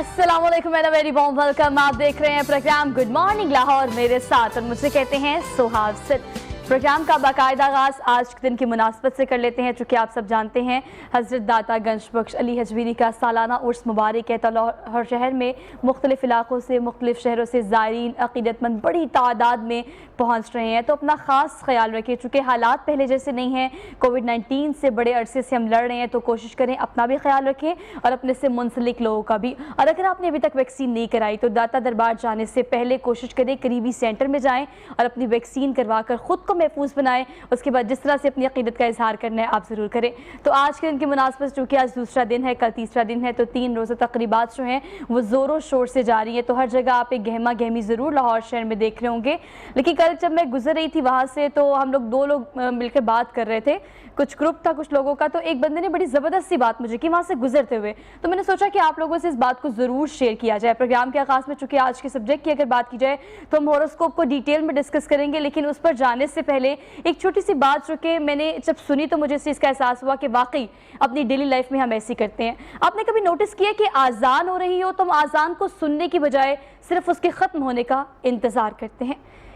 अस्सलाम वालेकुम and very warm welcome. आप देख रहे हैं प्रोग्राम गुड मॉर्निंग लाहौर मेरे साथ और मुझे कहते हैं सुहाव सिद्ध। प्रोग्राम का बाकायदा आगाज़ आज के दिन की मुनासबत से कर लेते हैं। चूँकि आप सब जानते हैं हज़रत दाता गंज बख्श अली हजवीरी का सालाना उर्स मुबारक है। तो लाहौर शहर में मुख्तलिफ़ इलाक़ों से मुख्तलिफ़ शहरों से ज़ायरीन अक़ीदतमंद बड़ी तादाद में पहुँच रहे हैं। तो अपना ख़ास ख्याल रखें। चूँकि हालात पहले जैसे नहीं हैं, कोविड-19 से बड़े अरसे से हम लड़ रहे हैं, तो कोशिश करें अपना भी ख्याल रखें और अपने से मुंसलिक लोगों का भी। और अगर आपने अभी तक वैक्सीन नहीं कराई तो दाता दरबार जाने से पहले कोशिश करें करीबी सेंटर में जाएँ और अपनी वैक्सीन करवा कर ख़ुद को महफूज बनाएं। उसके बाद जिस तरह से अपनी अक़ीदत का इजहार करना है आप ज़रूर करें। तो आज के दिन की मुनासबत चूँकि आज दूसरा दिन है, कल तीसरा दिन है, तो 3 रोज़ा तक़रीबात जो हैं वो ज़ोरों शोर से जारी है। तो हर जगह आप एक गहमा गहमी ज़रूर लाहौर शहर में देख रहे होंगे। लेकिन कल जब मैं गुजर रही थी वहाँ से तो हम लोग 2 लोग मिलकर बात कर रहे थे। कुछ ग्रुप था कुछ लोगों का। तो एक बंदे ने बड़ी ज़बरदस्त सी बात मुझे की वहाँ से गुजरते हुए। तो मैंने सोचा कि आप लोगों से इस बात को ज़रूर शेयर किया जाए प्रोग्राम के आगाज़ में। चूँकि आज के सब्जेक्ट की अगर बात की जाए तो हम हॉरोस्कोप को डिटेल में डिस्कस करेंगे, लेकिन उस पर जाने से पहले एक छोटी सी बात जो कि मैंने जब सुनी तो मुझे इसका एहसास हुआ कि वाकई अपनी डेली लाइफ में हम ऐसी करते हैं। आपने कभी नोटिस किया कि आज़ान हो रही हो तो हम आज़ान को सुनने की बजाय सिर्फ उसके ख़त्म होने का इंतज़ार करते हैं।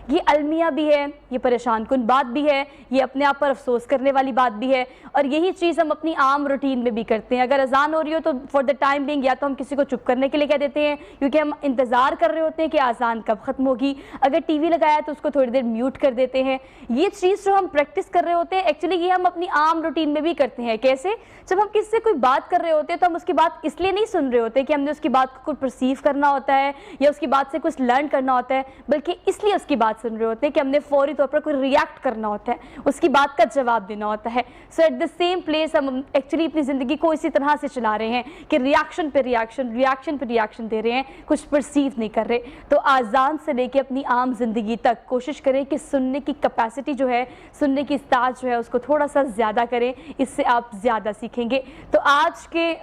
ये अलमिया भी है, ये परेशान कुन बात भी है, ये अपने आप पर अफसोस करने वाली बात भी है। और यही चीज़ हम अपनी आम रूटीन में भी करते हैं। अगर अजान हो रही हो तो फॉर द टाइम बिंग या तो हम किसी को चुप करने के लिए कह देते हैं क्योंकि हम इंतज़ार कर रहे होते हैं कि अजान कब ख़त्म होगी। अगर टीवी लगाया तो उसको थोड़ी देर म्यूट कर देते हैं। ये चीज़ जो हम प्रैक्टिस कर रहे होते हैं एक्चुअली ये हम अपनी आम रूटीन में भी करते हैं। कैसे? जब हम किसी से कोई बात कर रहे होते हैं तो हम उसकी बात इसलिए नहीं सुन रहे होते कि हमने उसकी बात को कुछ परसीव करना होता है या उसकी बात से कुछ लर्न करना होता है, बल्कि इसलिए उसकी बात सुन रहे होते हैं कि हमने फौरी तौर पर कोई रिएक्ट करना होता है, उसकी बात का जवाब देना होता है। सो एट द सेम प्लेस हम एक्चुअली अपनी ज़िंदगी को इसी तरह से चला रहे हैं कि रिएक्शन पे रिएक्शन दे रहे हैं, कुछ परसीव नहीं कर रहे। तो आज़ान से लेके अपनी आम ज़िंदगी तक कोशिश करें कि सुनने की कैपेसिटी जो है, सुनने की इस्ताद जो है उसको थोड़ा सा ज़्यादा करें, इससे आप ज़्यादा सीखेंगे। तो आज के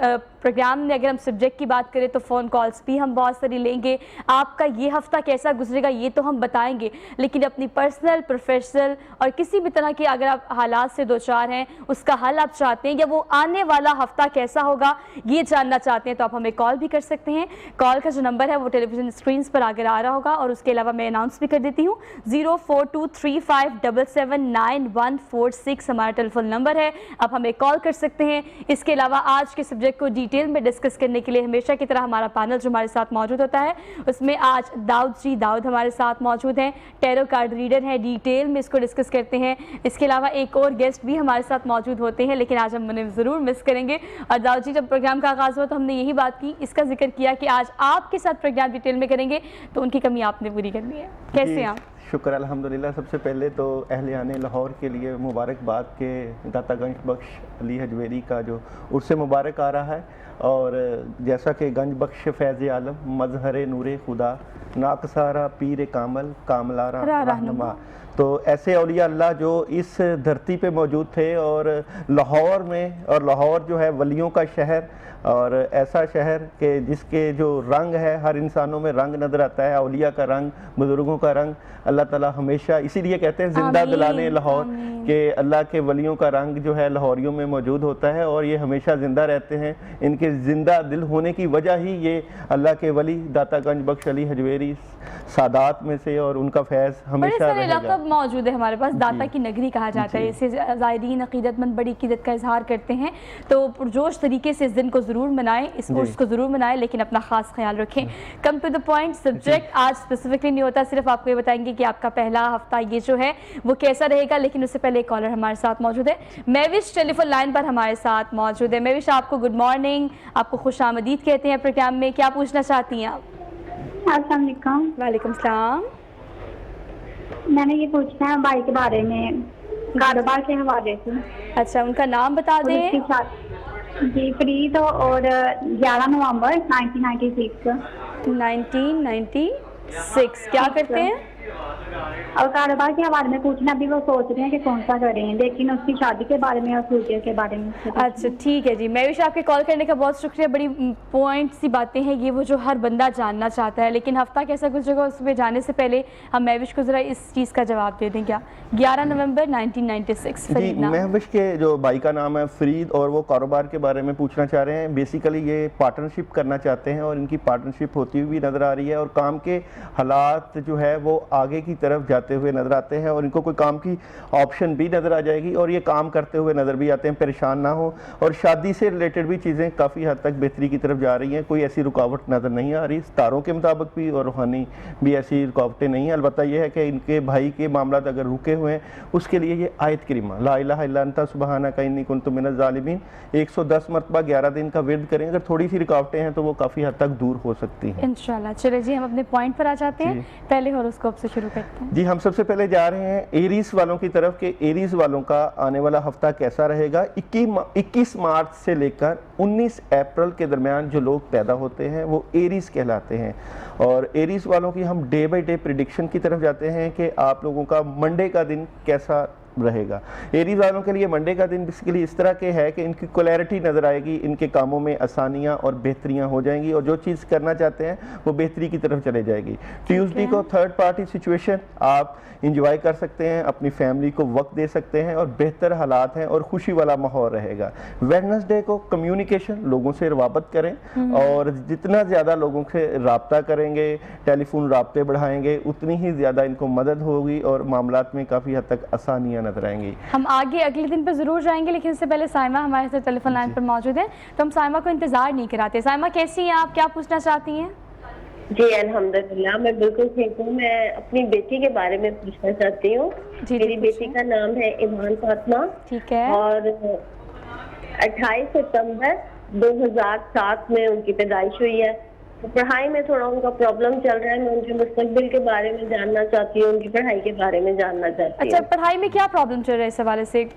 प्रोग्राम में अगर हम सब्जेक्ट की बात करें तो फ़ोन कॉल्स भी हम बहुत सारी लेंगे। आपका ये हफ़्ता कैसा गुजरेगा ये तो हम बताएंगे, लेकिन अपनी पर्सनल, प्रोफेशनल और किसी भी तरह की अगर आप हालात से दो चार हैं, उसका हल आप चाहते हैं या वो आने वाला हफ़्ता कैसा होगा ये जानना चाहते हैं, तो आप हमें कॉल भी कर सकते हैं। कॉल का जो नंबर है वो टेलीविज़न स्क्रीन पर आकर आ रहा होगा और उसके अलावा मैं अनाउंस भी कर देती हूँ 0423577946 हमारा टेलीफोन नंबर है, आप हमें कॉल कर सकते हैं। इसके अलावा आज के सब्जेक्ट को डिटेल में डिस्कस करने के लिए हमेशा की तरह हमारा पैनल जो हमारे साथ मौजूद होता है, उसमें आज दाऊद हमारे साथ मौजूद हैं, टैरो कार्ड रीडर हैं, डिटेल में इसको डिस्कस करते हैं। इसके अलावा एक और गेस्ट भी हमारे साथ मौजूद होते हैं, लेकिन आज हम उन्हें ज़रूर मिस करेंगे। और दाऊद जी, जब प्रोग्राम का आगाज़ हुआ तो हमने यही बात की, इसका जिक्र किया कि आज आपके साथ प्रोग्राम डिटेल में करेंगे, तो उनकी कमी आपने पूरी करनी है। कैसे हैं आप? शुक्र अल्हम्दुलिल्लाह। सबसे पहले तो अहले लाहौर के लिए मुबारकबाद के दाता गंज बख्श अली हजवेरी का जो उर्स मुबारक आ रहा है। और जैसा कि गंज बख्श फैज़ आलम मजहर नूर खुदा नाकसारा पीर कामल कामलारा रहनुमा, तो ऐसे औलिया अल्लाह जो इस धरती पे मौजूद थे और लाहौर में, और लाहौर जो है वलियों का शहर और ऐसा शहर के जिसके जो रंग है हर इंसानों में रंग नज़र आता है, औलिया का रंग, बुज़ुर्गों का रंग। अल्लाह ताला हमेशा इसीलिए कहते हैं जिंदा दिलाने लाहौर के अल्लाह के वलियों का रंग जो है लाहौरियों में मौजूद होता है और ये हमेशा ज़िंदा रहते हैं। इनके ज़िंदा दिल होने की वजह ही ये अल्लाह के वली दाता गंज बख्श अली हजवेरी सादात में से और उनका फैज़ हमेशा रहेगा। मौजूद है हमारे पास, दाता की नगरी कहा जाता है इसे। ज़ायरीन अक़ीदतमंद बड़ी अक़ीदत का इजहार करते हैं, तो पुरजोश तरीके से इस दिन को ज़रूर मनाएं, इस उर्स को ज़रूर मनाएं, लेकिन अपना ख़ास ख्याल रखें। Come to the point, subject आज स्पेसिफिकली नहीं होता, सिर्फ आपको ये बताएंगे कि आपका पहला हफ्ता ये जो है वो कैसा रहेगा। लेकिन उससे पहले एक कॉलर हमारे साथ मौजूद है, महविश टेलीफोन लाइन पर हमारे साथ मौजूद है। महविश, आपको गुड मॉर्निंग, आपको खुशामदीद कहते हैं प्रोग्राम में। क्या पूछना चाहती हैं आप? अस्सलाम वालेकुम। वालेकुम सलाम। मैंने ये पूछना है भाई के बारे में, कारोबार के हवाले से। अच्छा, उनका नाम बता दें। जी, फरीद, और 11 नवंबर 1996। 1996। क्या करते हैं? और कारोबार के हवाले में पूछना, अभी वो सोच रहे हैं कि कौन सा करें, लेकिन उसकी शादी के बारे में और फ्यूचर के बारे में। अच्छा ठीक है जी, महविश आपके कॉल करने का बहुत शुक्रिया। बड़ी पॉइंट सी बातें हैं ये, वो जो हर बंदा जानना चाहता है, लेकिन हफ्ता कैसा गुजरेगा उस पर जाने से पहले हम महविश को ज़रा इस चीज़ का जवाब दे दें क्या। 11 नवंबर 1996 जी, महविश के जो भाई का नाम है फरीद और वो कारोबार के बारे में पूछना चाह रहे हैं। बेसिकली ये पार्टनरशिप करना चाहते हैं और इनकी पार्टनरशिप होती हुई भी नज़र आ रही है और काम के हालात जो है वो आगे की तरफ जाते हुए नज़र आते हैं और इनको कोई काम की ऑप्शन भी नज़र आ जाएगी और ये काम करते हुए नज़र भी आते हैं, परेशान ना हो। और शादी से रिलेटेड भी चीज़ें काफ़ी हद तक बेहतरी की तरफ जा रही हैं, कोई ऐसी रुकावट नज़र नहीं आ रही तारों के मुताबिक भी और रूहानी भी ऐसी रुकावटें नहीं हैं। अलबत्ता यह है कि इनके भाई के मामला अगर रुके हुए हैं उसके लिए ये आयत करीमा ला इलाहा इल्ला अंता सुब्हानका इन्नी कुन्तु मिनज़ ज़ालिमीन 110 मरतबा 11 दिन का विर्द करें। अगर थोड़ी सी रुकावटें हैं तो वो काफ़ी हद तक दूर हो सकती हैं इंशाल्लाह। चले जी, हम अपने पॉइंट पर आ जाते हैं पहले हॉरोस्कोप से शुरू करते हैं। जी, हम सबसे पहले जा रहे हैं एरीज वालों की तरफ कि एरीज वालों का आने वाला हफ्ता कैसा रहेगा। 21 मार्च से लेकर 19 अप्रैल के दरमियान जो लोग पैदा होते हैं वो एरीज कहलाते हैं। और एरीज वालों की हम डे बाय डे प्रिडिक्शन की तरफ जाते हैं कि आप लोगों का मंडे का दिन कैसा रहेगा। एरीज वालों के लिए मंडे का दिन बेसिकली इस तरह के है कि इनकी क्लैरिटी नज़र आएगी, इनके कामों में आसानियां और बेहतरियां हो जाएंगी और जो चीज़ करना चाहते हैं वो बेहतरी की तरफ चले जाएगी। ट्यूसडे को थर्ड पार्टी सिचुएशन आप इंजॉय कर सकते हैं, अपनी फैमिली को वक्त दे सकते हैं और बेहतर हालात हैं और खुशी वाला माहौल रहेगा। वेडनेसडे को कम्युनिकेशन, लोगों से रवाबत करें और जितना ज़्यादा लोगों से रब्ता करेंगे, टेलीफोन रब्ते बढ़ाएंगे, उतनी ही ज़्यादा इनको मदद होगी और मामलात में काफ़ी हद तक आसानियाँ नजर आएंगी। हम आगे अगले दिन पर जरूर जाएंगे, लेकिन इससे पहले साइमा हमारे साथ टेलीफोन लाइन पर मौजूद है, तो हम साइमा को इंतजार नहीं कराते। साइमा कैसी हैं आप, क्या पूछना चाहती हैं? जी अल्हम्दुलिल्लाह, मैं बिल्कुल ठीक हूँ। मैं अपनी बेटी के बारे में पूछना चाहती हूँ। मेरी बेटी का नाम है ईमान फातिमा। ठीक है। और 28 सितंबर 2007 में उनकी पैदाइश हुई है। तो पढ़ाई में थोड़ा उनका प्रॉब्लम चल रहा है। मैं उनके मुस्तकबिल के बारे में जानना चाहती हूँ, उनकी पढ़ाई के बारे में जानना चाहती हूँ। अच्छा, पढ़ाई में क्या प्रॉब्लम चल रहा है इस हवाले से?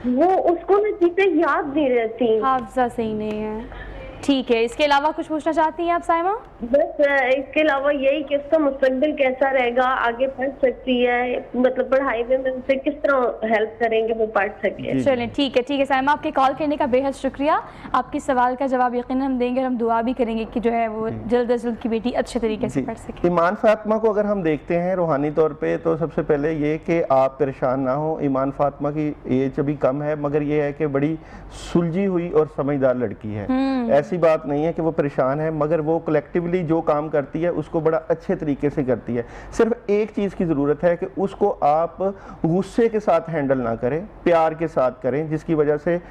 वो उसको ना चीजें याद नहीं रहती, हाफजा सही नहीं है। ठीक है, इसके अलावा कुछ पूछना चाहती हैं आप साइमा? बस इसके अलावा यही कि उसका मुस्तकबिल कैसा रहेगा, आगे पढ़ सकती है, मतलब पढ़ाई में उनसे किस तरह हेल्प करेंगे वो पढ़ सके। चलें ठीक है साइमा, आपके कॉल करने का बेहद शुक्रिया। आपके सवाल का जवाब यकीनन हम देंगे और हम दुआ भी करेंगे कि जो है वो जल्द अज जल्द की बेटी अच्छे तरीके से पढ़ सके। ईमान फातिमा को अगर हम देखते हैं रूहानी तौर पे तो सबसे पहले ये कि आप परेशान ना हो। ईमान फातिमा की एज अभी कम है, मगर ये है कि बड़ी सुलझी हुई और समझदार लड़की है। ऐसी बात नहीं है कि वो परेशान है, मगर वो कलेक्टिवली जो काम करती है उसको बड़ा अच्छे तरीके से करती है। सिर्फ एक चीज़ की ज़रूरत है कि उसको आप गुस्से के साथ हैंडल ना करें, प्यार के साथ करें, जिसकी वजह से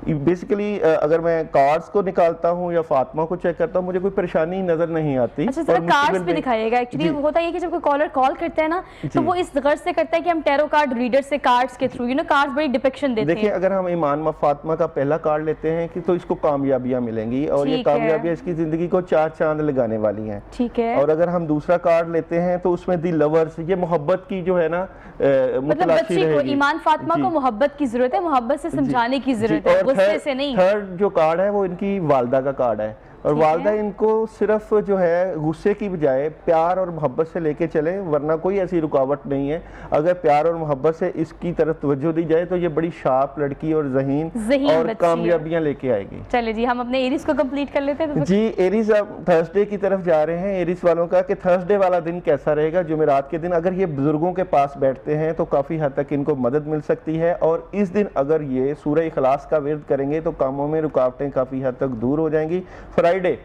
बेसिकली अगर मैं कार्ड्स को निकालता हूँ या फातिमा को चेक करता हूँ मुझे कोई परेशानी नजर नहीं आती। अच्छा, जरा कार्ड्स भी दिखाइएगा। एक्चुअली होता है कि जब कोई कॉलर कॉल करता है ना तो वो इस गर्ज से करता है कि हम टैरो कार्ड रीडर से कार्ड्स के थ्रू कार्ड्स बड़ी डिपिक्शन देते हैं। देखिए, अगर हम ईमान फातिमा का पहला कार्ड लेते हैं कि तो इसको कामयाबियां मिलेंगी और ये कामयाबियां इसकी जिंदगी को 4 चांद लगाने वाली हैं। ठीक है। और अगर हम दूसरा कार्ड लेते हैं तो उसमें दी लवर्स, ये मोहब्बत की जो है ना मतलब बच्ची को, ईमान फातिमा को मोहब्बत की जरूरत है, मोहब्बत से समझाने की जरूरत है, गुस्से से नहीं। थर्ड जो कार्ड है वो इनकी वालदा का कार्ड है और वालदा इनको सिर्फ जो है गुस्से की बजाय प्यार और मोहब्बत से लेके चले, वरना कोई ऐसी रुकावट नहीं है। अगर प्यार और मोहब्बत से इसकी तरफ तवज्जो दी जाए तो ये बड़ी शार्प लड़की और ज़हीन और कामयाबियां लेके आएगी। चलिए जी, हम अपने एरीज को कंप्लीट कर लेते हैं। जी, एरीज अब थर्सडे की तरफ जा रहे हैं। एरीज वालों का कि थर्सडे वाला दिन कैसा रहेगा। जुमेरात के दिन अगर ये बुजुर्गों के पास बैठते हैं तो काफ़ी हद तक इनको मदद मिल सकती है और इस दिन अगर ये सूरह इखलास का विर्द करेंगे तो कामों में रुकावटें काफ़ी हद तक दूर हो जाएंगी। फ्राइडे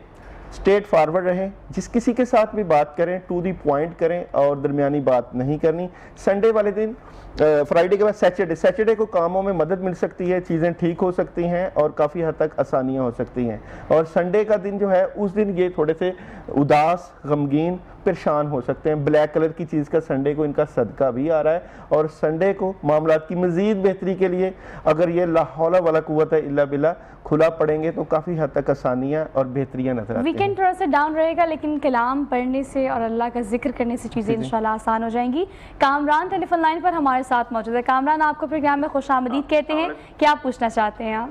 स्ट्रेट फॉरवर्ड रहें, जिस किसी के साथ भी बात करें टू दी पॉइंट करें और दरमियानी बात नहीं करनी। संडे वाले दिन फ्राइडे के बाद सैटरडे को कामों में मदद मिल सकती है, चीज़ें ठीक हो सकती हैं और काफ़ी हद तक आसानियां हो सकती हैं। और संडे का दिन जो है उस दिन ये थोड़े से उदास, गमगीन, परेशान हो सकते हैं। ब्लैक कलर की चीज़ का संडे को इनका सदका भी आ रहा है और संडे को मामलात की मज़ीद बेहतरी के लिए अगर ये ला हौला वला कुव्वत इल्ला बिल्लाह खुला पड़ेंगे तो काफ़ी हद तक आसानियाँ और बेहतरियाँ नजर आती हैं। वीकेंड थोड़ा सा डाउन रहेगा, लेकिन कलाम पढ़ने से और अल्लाह का जिक्र करने से चीज़ें इंशाल्लाह आसान हो जाएंगी। कामरान टेलीफोन लाइन पर हमारे साथ मौजूद है। कामरान, आपको प्रोग्राम में खुशामदीद कहते हैं, क्या पूछना चाहते हैं आप?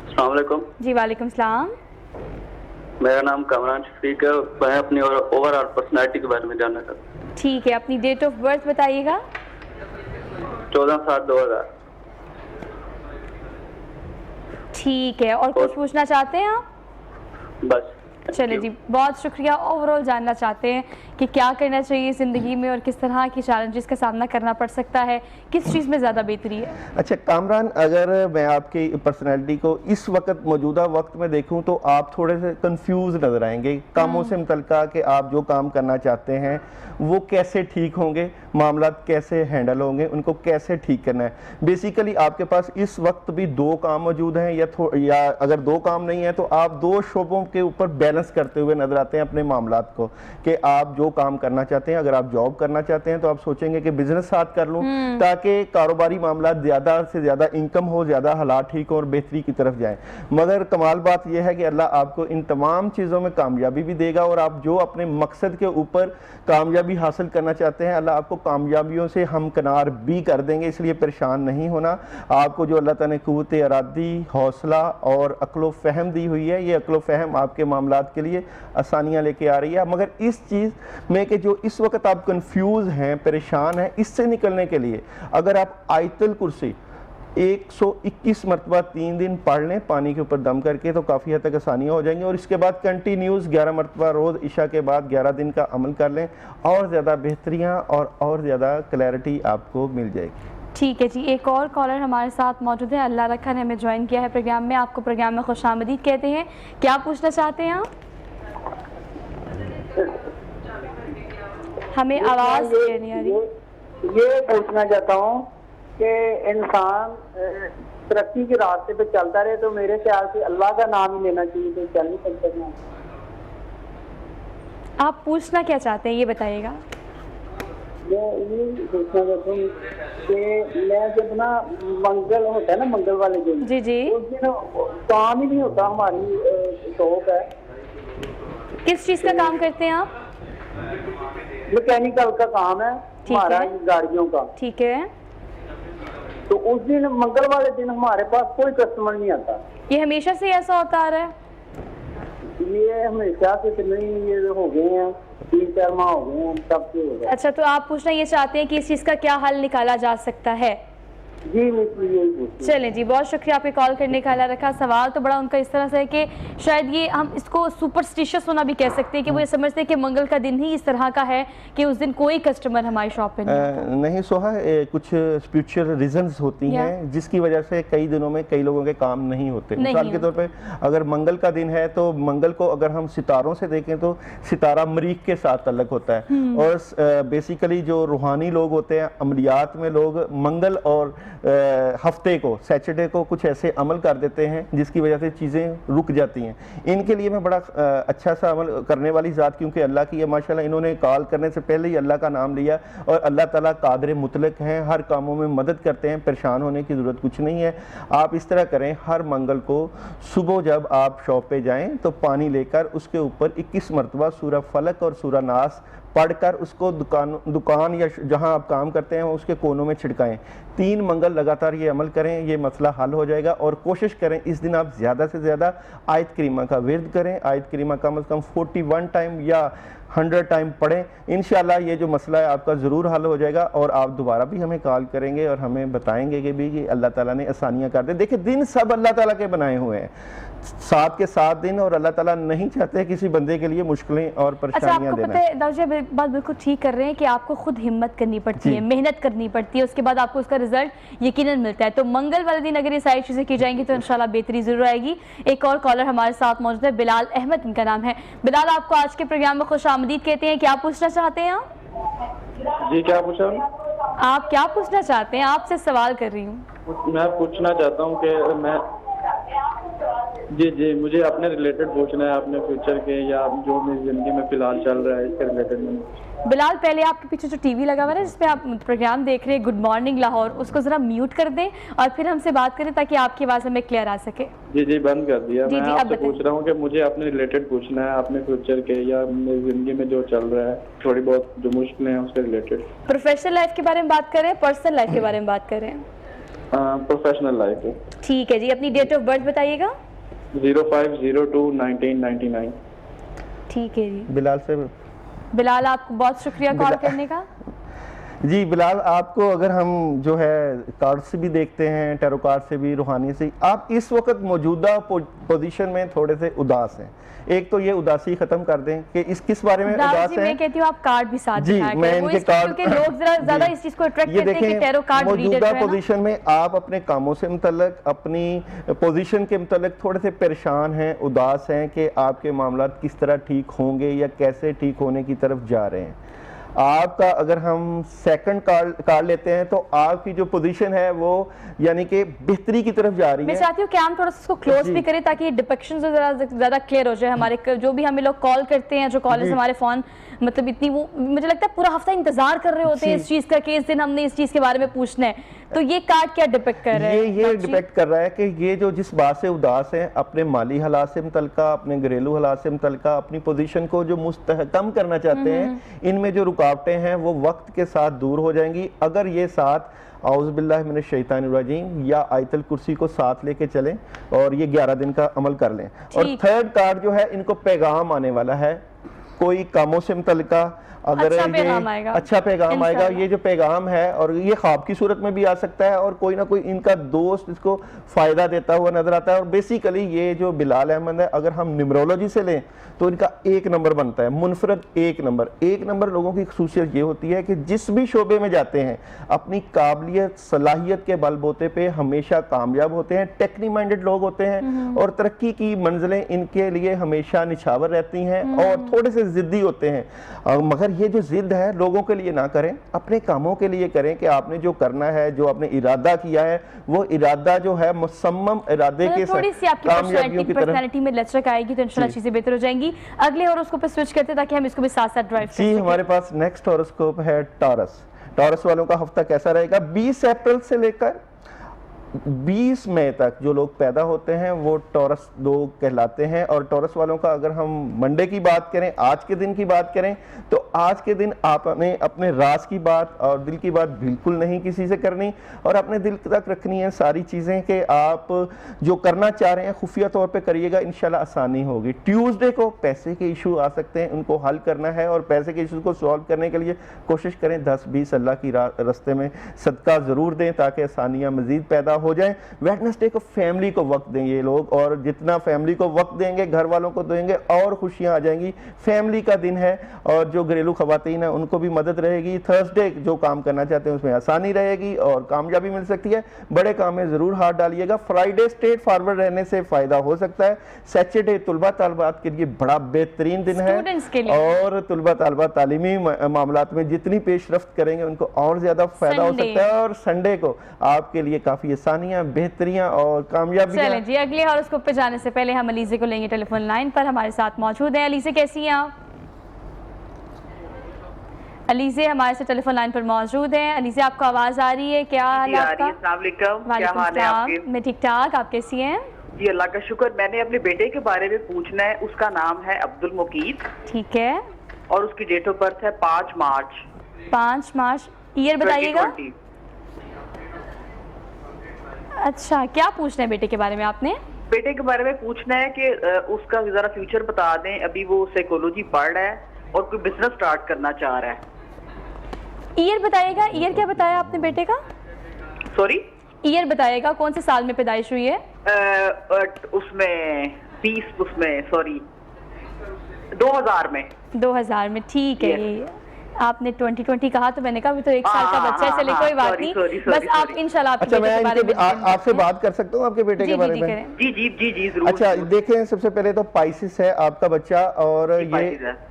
अस्सलाम वालेकुम। जी वालेकुम सलाम। मेरा नाम कमरान शफीक है। मैं अपनी ओवरऑल पर्सनैलिटी के बारे में जानना चाहता हूँ। ठीक है, अपनी डेट ऑफ बर्थ बताइएगा। 14/7/2000। ठीक है, और कुछ पूछना चाहते हैं आप? बस। चलिए जी, बहुत शुक्रिया। ओवरऑल जानना चाहते हैं कि क्या करना चाहिए ज़िंदगी में और किस तरह की चैलेंजेस का सामना करना पड़ सकता है, किस चीज़ में ज़्यादा बेहतरी है? अच्छा कामरान, अगर मैं आपकी पर्सनैलिटी को इस वक्त मौजूदा वक्त में देखूं तो आप थोड़े से कंफ्यूज नज़र आएंगे कामों से मुतल्लिका कि आप जो काम करना चाहते हैं वो कैसे ठीक होंगे, मामला कैसे हैंडल होंगे, उनको कैसे ठीक करना है। बेसिकली आपके पास इस वक्त भी 2 काम मौजूद हैं या अगर 2 काम नहीं है तो आप 2 शोबों के ऊपर बैलेंस करते हुए नजर आते हैं अपने मामलात को, कि आप जो काम करना चाहते हैं, अगर आप जॉब करना चाहते हैं तो आप सोचेंगे कि बिजनेस साथ कर लूं ताकि कारोबारी मामला ज़्यादा से ज़्यादा इनकम हो, ज़्यादा हालात ठीक हो और बेहतरी की तरफ जाएं। मगर कमाल बात यह है कि अल्लाह आपको इन तमाम चीज़ों में कामयाबी भी देगा और आप जो अपने मकसद के ऊपर कामयाबी हासिल करना चाहते हैं अल्लाह आपको कामयाबियों से हमकिनार भी कर देंगे, इसलिए परेशान नहीं होना। आपको जो अल्लाह ताला ने क़ुव्वत इरादी, हौसला और अक्ल फ़हम दी हुई है, ये अक्ल फ़हम आपके मामलात के लिए आसानियाँ लेके आ रही है। मगर इस चीज़ में कि जो इस वक्त आप कंफ्यूज हैं, परेशान हैं, इससे निकलने के लिए अगर आप आयतुल कुर्सी 121 मरतबा 3 दिन पढ़ लें पानी के ऊपर दम करके तो काफ़ी हद तक आसानियाँ हो जाएंगी, और इसके बाद कंटिन्यूस 11 मरतबा रोज़ इशा के बाद 11 दिन का अमल कर लें, और ज़्यादा बेहतरियाँ और ज़्यादा क्लैरिटी आपको मिल जाएगी। ठीक है जी, एक और कॉलर हमारे साथ मौजूद है। अल्लाह रखा ने हमें ज्वाइन किया है प्रोग्राम में। आपको प्रोग्राम में खुशामदीद कहते हैं। क्या पूछना चाहते हैं आप? हमें आवाज़ क्लियर नहीं आ रही। ये पूछना चाहता हूँ कि इंसान तरक्की के रास्ते पे चलता रहे तो मेरे ख्याल से अल्लाह का नाम ही लेना चाहिए, तो चल नहीं सकता। आप पूछना क्या चाहते हैं ये बताइएगा। मैं ये पूछना चाहता हूँ कि मैं जब ना मंगल होता है ना, मंगल वाले दिन, जी जी, उस दिन काम ही नहीं होता। हमारी शॉप है। किस चीज़ का काम करते हैं आप? मैकेनिकल का काम है हमारा, गाड़ियों का। ठीक है, तो उस दिन मंगल वाले दिन हमारे पास कोई कस्टमर नहीं आता। ये हमेशा से ऐसा होता आ रहा है? ये हमेशा से तो नहीं, ये हो गए हैं 3-4 माह हो गए हैं तब से हो गया। अच्छा, तो आप पूछना ये चाहते हैं कि इस चीज़ का क्या हल निकाला जा सकता है? जी यही पूछती। चलें जी, बहुत शुक्रिया आपके कॉल करने का। अल्लाह रखा। सवाल तो बड़ा उनका इस तरह से है कि शायद ये हम इसको सुपरस्टिशियस होना भी कह सकते हैं कि वो ये समझते हैं कि मंगल का दिन ही इस तरह का है कि उस दिन कोई कस्टमर हमारी शॉप पे नहीं सोहा, कुछ स्पिरिचुअल रीजंस होती हैं जिसकी वजह से कई दिनों में कई लोगों के काम नहीं होते। मिसाल के तौर पे अगर मंगल का दिन है तो मंगल को अगर हम सितारों से देखें तो सितारा मरीख के साथ तल्लुक होता है, और बेसिकली जो रूहानी लोग होते हैं, अमलियात में लोग मंगल और हफ्ते को, सैटरडे को कुछ ऐसे अमल कर देते हैं जिसकी वजह से चीज़ें रुक जाती हैं। इनके लिए मैं बड़ा अच्छा सा अमल करने वाली ज़ात, क्योंकि अल्लाह की है माशाल्लाह, इन्होंने कॉल करने से पहले ही अल्लाह का नाम लिया, और अल्लाह ताला कादिर मुतलक हैं, हर कामों में मदद करते हैं, परेशान होने की ज़रूरत कुछ नहीं है। आप इस तरह करें, हर मंगल को सुबह जब आप शॉप पे जाएँ तो पानी लेकर उसके ऊपर 21 मरतबा सूरह फलक और सूरह नास पढ़कर उसको दुकान या जहां आप काम करते हैं उसके कोनों में छिड़काएं। 3 मंगल लगातार ये अमल करें, ये मसला हल हो जाएगा। और कोशिश करें इस दिन आप ज़्यादा से ज़्यादा आयत करीमा का विर्द करें, आयत करीमा कम से कम 41 टाइम या 100 टाइम पढ़ें। इंशाल्लाह ये जो मसला है आपका ज़रूर हल हो जाएगा, और आप दोबारा भी हमें कॉल करेंगे और हमें बताएंगे कि अल्लाह ताला ने आसानियाँ कर दी। देखिए दिन सब अल्लाह ताला के बनाए हुए हैं, 7 के 7 दिन, और अल्लाह ताला नहीं चाहते किसी बंदे के लिए मुश्किलें और परेशानियां देना। पता है दाऊद जी, बात बिल्कुल ठीक कर रहे हैं कि आपको खुद हिम्मत करनी पड़ती है, मेहनत करनी पड़ती है, उसके बाद आपको उसका रिजल्ट यकीनन मिलता है। तो मंगल वाले दिन अगर ये सारी चीज़ें की जाएंगी तो इंशाल्लाह बेहतरी जरूर आएगी। एक और कॉलर हमारे साथ मौजूद है, बिलाल अहमद इनका नाम है। बिलाल, आपको आज के प्रोग्राम में खुशामदीद कहते हैं। क्या पूछना चाहते हैं आप? जी क्या पूछा? आप क्या पूछना चाहते हैं? आपसे सवाल कर रही हूँ। मैं पूछना चाहता हूँ कि मैं जी मुझे अपने रिलेटेड पूछना है, अपने फ्यूचर के या जो मेरी जिंदगी में फिलहाल चल रहा है इसके रिलेटेड में। बिलाल, पहले आपके पीछे जो टीवी लगा हुआ है जिसपे आप प्रोग्राम देख रहे हैं गुड मॉर्निंग लाहौर, उसको जरा म्यूट कर दें और फिर हमसे बात करें ताकि आपकी आवाज़ हमें क्लियर आ सके। जी बंद कर दिया। जी, मैं आपसे पूछ रहा हूँ कि मुझे अपने रिलेटेड पूछना है, अपने फ्यूचर के या मेरी जिंदगी में जो चल रहा है, थोड़ी बहुत जो मुश्किलें हैं उसके रिलेटेड। प्रोफेशनल लाइफ के बारे में बात करें, पर्सनल लाइफ के बारे में बात करें? Professional life. ठीक है जी, अपनी डेट ऑफ बर्थ बताइएगा। 05/02/1999। ठीक है जी। बिलाल से। बिलाल, आपको बहुत शुक्रिया कॉल करने का। जी बिलाल, आपको अगर हम जो है कार्ड से भी देखते हैं, टैरो कार्ड से भी, रूहानी से, आप इस वक्त मौजूदा पोजीशन में थोड़े से उदास हैं। एक तो ये उदासी खत्म कर दें कि इस किस बारे में उदास हैं। मैं कहती हूँ आप कार्ड भी साथ जी, दिखाया मैं करें। वो इनके कार्ड, क्योंकि लोग जरा ज्यादा इस चीज को अट्रैक्ट ये करते हैं कि टैरो कार्ड रीडर मौजूदा जो है ना। पोजीशन में आप अपने कामों से मुतल्लिक, अपनी पोजीशन के मुतल्लिक थोड़े से परेशान हैं, उदास हैं कि आपके मामलात किस तरह ठीक होंगे या कैसे ठीक होने की तरफ जा रहे हैं। आपका अगर हम सेकंड कार्ड लेते हैं तो आपकी जो पोजीशन है वो यानी कि बेहतरी की तरफ जा रही मैं है। चाहती हूँ कि हम थोड़ा सा इसको क्लोज भी करें ताकि डिपिक्शन ज्यादा क्लियर हो जाए। हमारे जो भी हमें लोग कॉल करते हैं, जो कॉलर्स हमारे फोन मतलब इतनी, वो मुझे लगता है पूरा हफ्ता इंतजार कर रहे होते हैं इस चीज का कि इस दिन हमने इस चीज के बारे में पूछना है। तो ये कार्ड क्या डिपिक्ट कर रहा है? ये डिपेक्ट कर रहा है कि ये जो जिस बात से उदास है, अपने माली हालात से मुतल्लिका, अपने घरेलू हालात से मुतल्लिका, अपनी पोजीशन को जो मुस्तहकम करना चाहते हैं, इनमें जो रुकावटें हैं वो वक्त के साथ दूर हो जाएंगी अगर ये साथ औज़ु बिल्लाहि मिनश शैतानिर रजीम या आयतल कुर्सी को साथ लेके चलें और ये 11 दिन का अमल कर लें। और थर्ड कार्ड जो है, इनको पैगाम आने वाला है कोई कामों से मुतल्लिका। अगर अच्छा ये पैगाम आएगा, अच्छा पैगाम आएगा, ये जो पैगाम है, और ये ख्वाब की सूरत में भी आ सकता है और कोई ना कोई इनका दोस्त इसको फायदा देता हुआ नजर आता है। और बेसिकली ये जो बिलाल अहमद है, अगर हम न्यूमरोलॉजी से लें तो इनका 1 नंबर बनता है, मुनफरद 1 नंबर। 1 नंबर लोगों की खसूसियत ये होती है कि जिस भी शोबे में जाते हैं अपनी काबिलियत सलाहियत के बलबूते पे हमेशा कामयाब होते हैं, टेक्निक माइंडेड लोग होते हैं और तरक्की की मंजिलें इनके लिए हमेशा निछावर रहती हैं और थोड़े से जिद्दी होते हैं। मगर ये जो जिद है लोगों के लिए ना करें, अपने कामों के लिए करें कि आपने जो करना है, जो आपने इरादा किया है, वो इरादा जो है मुसम्मम इरादे के साथ थोड़ी सी आपकी पर्सनालिटी में लचक आएगी तो इंशाल्लाह चीजें बेहतर हो जाएंगी। अगले हॉरोस्कोप पे स्विच करते ताकि हम इसको भी साथ साथ ड्राइव कर सकें। हमारे पास नेक्स्ट हॉरोस्कोप है टॉरस। टॉरस वालों का हफ्ता कैसा रहेगा? 20 अप्रैल से लेकर 20 मई तक जो लोग पैदा होते हैं वो टॉरस लोग कहलाते हैं। और टॉरस वालों का अगर हम मंडे की बात करें, आज के दिन की बात करें, तो आज के दिन आपने अपने राज की बात और दिल की बात बिल्कुल नहीं किसी से करनी और अपने दिल तक रखनी है सारी चीज़ें कि आप जो करना चाह रहे हैं खुफिया तौर पे करिएगा, इंशाल्लाह आसानी होगी। ट्यूसडे को पैसे के इशू आ सकते हैं, उनको हल करना है और पैसे के इशू को सॉल्व करने के लिए कोशिश करें 10-20 अल्लाह की रास्ते में सदका ज़रूर दें ताकि आसानियाँ मज़ीद पैदा हो जाए। वेडनेसडे को फैमिली को वक्त दें ये लोग, और जितना फैमिली को वक्त देंगे, घर वालों को देंगे, और खुशियां आ जाएंगी। फैमिली का दिन है और जो घरेलू खवातीन है उनको भी मदद रहेगी। थर्सडे जो काम करना चाहते हैं उसमें आसानी रहेगी और कामयाबी मिल सकती है। बड़े काम में जरूर हाथ डालिएगा। फ्राइडे स्ट्रेट फॉरवर्ड रहने से फायदा हो सकता है। सैटरडे तुलबा तालबात के लिए बड़ा बेहतरीन दिन है और तुलबा तालबात तालीमी मामलात में जितनी पेशरफ्त करेंगे उनको और ज्यादा फायदा हो सकता है। और संडे को आपके लिए काफी आसानियां, बेहतरियां और कामयाबियां। चलें जी, अगले हॉरोस्कोप पे जाने से पहले हम अलीज़े को लेंगे टेलीफोन लाइन पर। हमारे साथ मौजूद हैं अलीज़े, कैसी हैं आप? अलीज़े हमारे से टेलीफोन लाइन पर मौजूद हैं। अलीज़े, आपको आवाज आ रही है? क्या हाल है आपका? क्या हाल है आपके? मैं ठीक ठाक, आप कैसी हैं? जी अल्लाह का शुक्र। मैंने अपने बेटे के बारे में पूछना है। उसका नाम है अब्दुल मुकीद। ठीक है। और उसकी डेट ऑफ बर्थ है 5 मार्च। 5 मार्च। ईयर बताइएगा। 2020। अच्छा, क्या पूछना है बेटे के बारे में आपने? बेटे के बारे में पूछना है कि उसका जरा फ्यूचर बता दें। अभी वो साइकोलॉजी पढ़ रहा है और कोई बिजनेस स्टार्ट करना चाह रहा है। ईयर बताइएगा। ईयर क्या बताया आपने बेटे का? सॉरी, ईयर बताइएगा, कौन से साल में पैदाइश हुई है? उसमें 2000 में। 2000 में, ठीक है। ये आपने 2020 कहा तो मैंने कहा भी तो 1 साल का बच्चा है। चलिए कोई बात नहीं, बस आप इंशाल्लाह आपके अच्छा, बेटे के बारे में आपसे बात कर सकता हूँ आपके बेटे के बारे में? जी जी जी जी जरूर। अच्छा देखें, सबसे पहले तो पाइसिस है आपका बच्चा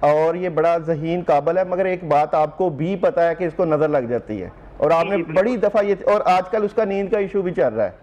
और ये बड़ा ज़हीन काबिल है, मगर एक बात आपको भी पता है कि इसको नजर लग जाती है और आपने बड़ी दफा ये, और आजकल उसका नींद का इशू भी चल रहा है।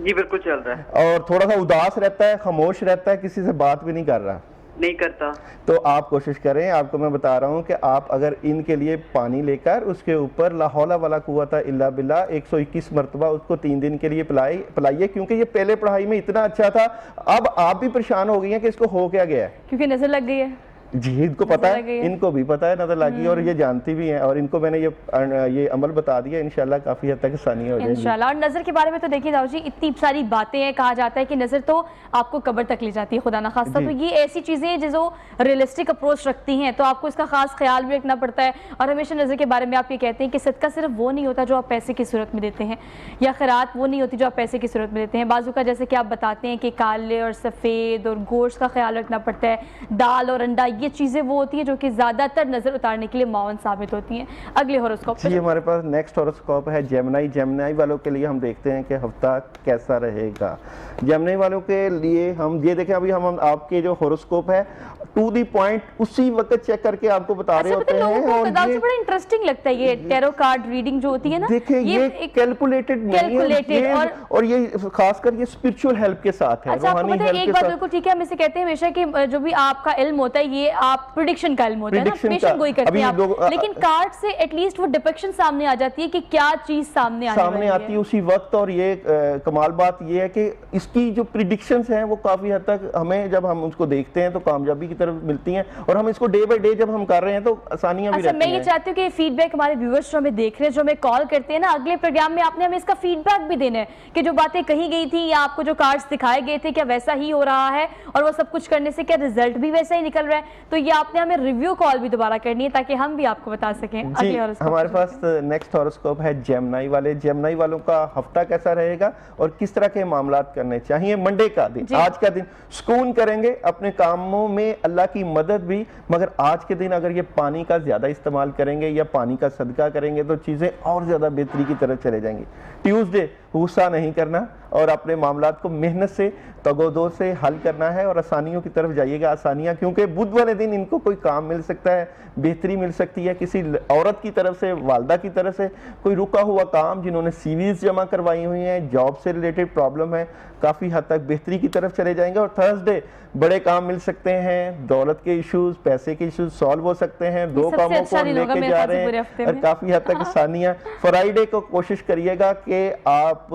जी बिल्कुल चल रहा है। और थोड़ा सा उदास रहता है, खामोश रहता है, किसी से बात भी नहीं कर रहा। नहीं करता। तो आप कोशिश करें, आपको मैं बता रहा हूं कि आप अगर इनके लिए पानी लेकर उसके ऊपर ला हौला वला कुव्वता इल्ला बिल्लाह 121 मरतबा उसको 3 दिन के लिए पिलाइए, क्योंकि ये पहले पढ़ाई में इतना अच्छा था। अब आप भी परेशान हो गई हैं कि इसको हो क्या गया है, क्योंकि नजर लग गई है। जी, इनको पता नजर लग गई है, है। इनको भी पता है, नजर लगी और ये जानती भी हैं, और इनको मैंने ये अमल बता दिया, इंशाल्लाह काफी हद तक आसानी हो जाएगी। इंशाल्लाह। और नजर के बारे में तो देखिए दाऊ जी, इतनी सारी बातें हैं, कहा जाता है कि नजर तो आपको कब्र तक ले जाती है खुदा ना खास्ता, जी। तो ये ऐसी चीजें हैं जो रियलिस्टिक अप्रोच रखती हैं, तो आपको इसका खास ख्याल भी रखना पड़ता है। और हमेशा नजर के बारे में आप ये कहते हैं कि सदका सिर्फ वो नहीं होता जो आप पैसे की सूरत में देते हैं, या खैरात वो नहीं होती जो आप पैसे की सूरत में देते हैं। बाजू का जैसे कि आप बताते हैं कि काले और सफ़ेद और गोश्त का ख्याल रखना पड़ता है, दाल और अंडा, ये चीज़ें वो होती हैं जो कि ज़्यादातर नज़र उतारने के लिए मावन साबित होती हैं। अगले हॉरोस्कोप जी, हमारे पास नेक्स्ट हॉरोस्कोप है जेमिनी। जेमिनी वालों के लिए हम देखते हैं कि हफ्ता कैसा रहेगा। जेमिनी वालों के लिए हम ये देखें, अभी हम आपके जो हॉरोस्कोप है टू दी पॉइंट उसी वक्त चेक करके आपको बता रहे होते हैं। और ये बड़ा इंटरेस्टिंग लगता है ये टैरो कार्ड रीडिंग जो होती है ना, देखिए ये कैलकुलेटेड और ये खासकर ये स्पिरिचुअल हेल्प के साथ है, अच्छा, आपको रूहानी पता है हेल्प एक के बात साथ। बिल्कुल ठीक है, हम इसे कहते हैं हमेशा कि जो भी आपका इल्म होता है ये आप प्रेडिक्शन का इल्म होता है ना, Prediction पेशेंट का। गोई करते अभी हैं आप, लोग- लेकिन कार्ड से एटलीस्ट वो डिपिक्शन सामने आ जाती है कि क्या चीज सामने सामने आती है उसी वक्त। और ये कमाल बात ये है कि इसकी जो प्रिडिक्शंस हैं वो काफी हद तक हमें जब हम उसको देखते हैं तो कामयाबी की तरफ मिलती हैं, और हम इसको डे बाय डे जब हम कर रहे हैं तो आसानियां भी अच्छा, रहती मैं ये हैं। चाहती हूँ कि फीडबैक हमारे व्यूअर्स जो हमें देख रहे हैं, जो हमें कॉल करते हैं ना, अगले प्रोग्राम में आपने हमें इसका फीडबैक भी देना है कि जो बातें कही गई थी या आपको जो कार्ड्स दिखाए गए थे क्या वैसा ही हो रहा है, और वो सब कुछ करने से क्या रिजल्ट भी वैसा ही निकल रहा है। तो ये आपने हमें रिव्यू कॉल भी दोबारा करनी है ताकि हम भी आपको बता सकें। जी, अगले horoscope हमारे पे पास नेक्स्ट हॉरोस्कोप है जेमिनी वाले। जेमिनी वालों का हफ्ता कैसा रहेगा और किस तरह के मामलात करने चाहिए। मंडे का दिन, जी। आज का दिन सुकून करेंगे, अपने कामों में अल्लाह की मदद भी, मगर आज के दिन अगर ये पानी का ज्यादा इस्तेमाल करेंगे या पानी का सदका करेंगे तो चीजें और ज्यादा बेहतरी की तरफ चले जाएंगी। ट्यूसडे गुस्सा नहीं करना और अपने मामलात को मेहनत से तगोदो से हल करना है और आसानियों की तरफ जाइएगा। आसानियां, क्योंकि बुध वाले दिन इनको कोई काम मिल सकता है, बेहतरी मिल सकती है किसी औरत की तरफ से, वालदा की तरफ से कोई रुका हुआ काम, जिन्होंने सीवीज जमा करवाई हुई हैं, जॉब से रिलेटेड प्रॉब्लम है, काफ़ी हद तक बेहतरी की तरफ चले जाएंगे। और थर्सडे बड़े काम मिल सकते हैं, दौलत के इश्यूज, पैसे के इश्यूज सॉल्व हो सकते हैं, दो सबसे कामों अच्छा को दिन होगा लेके मेरे जा ख्याल से रहे पूरे हैं हफ्ते और में। काफ़ी हद तक आसानियाँ। फ्राइडे को कोशिश करिएगा कि आप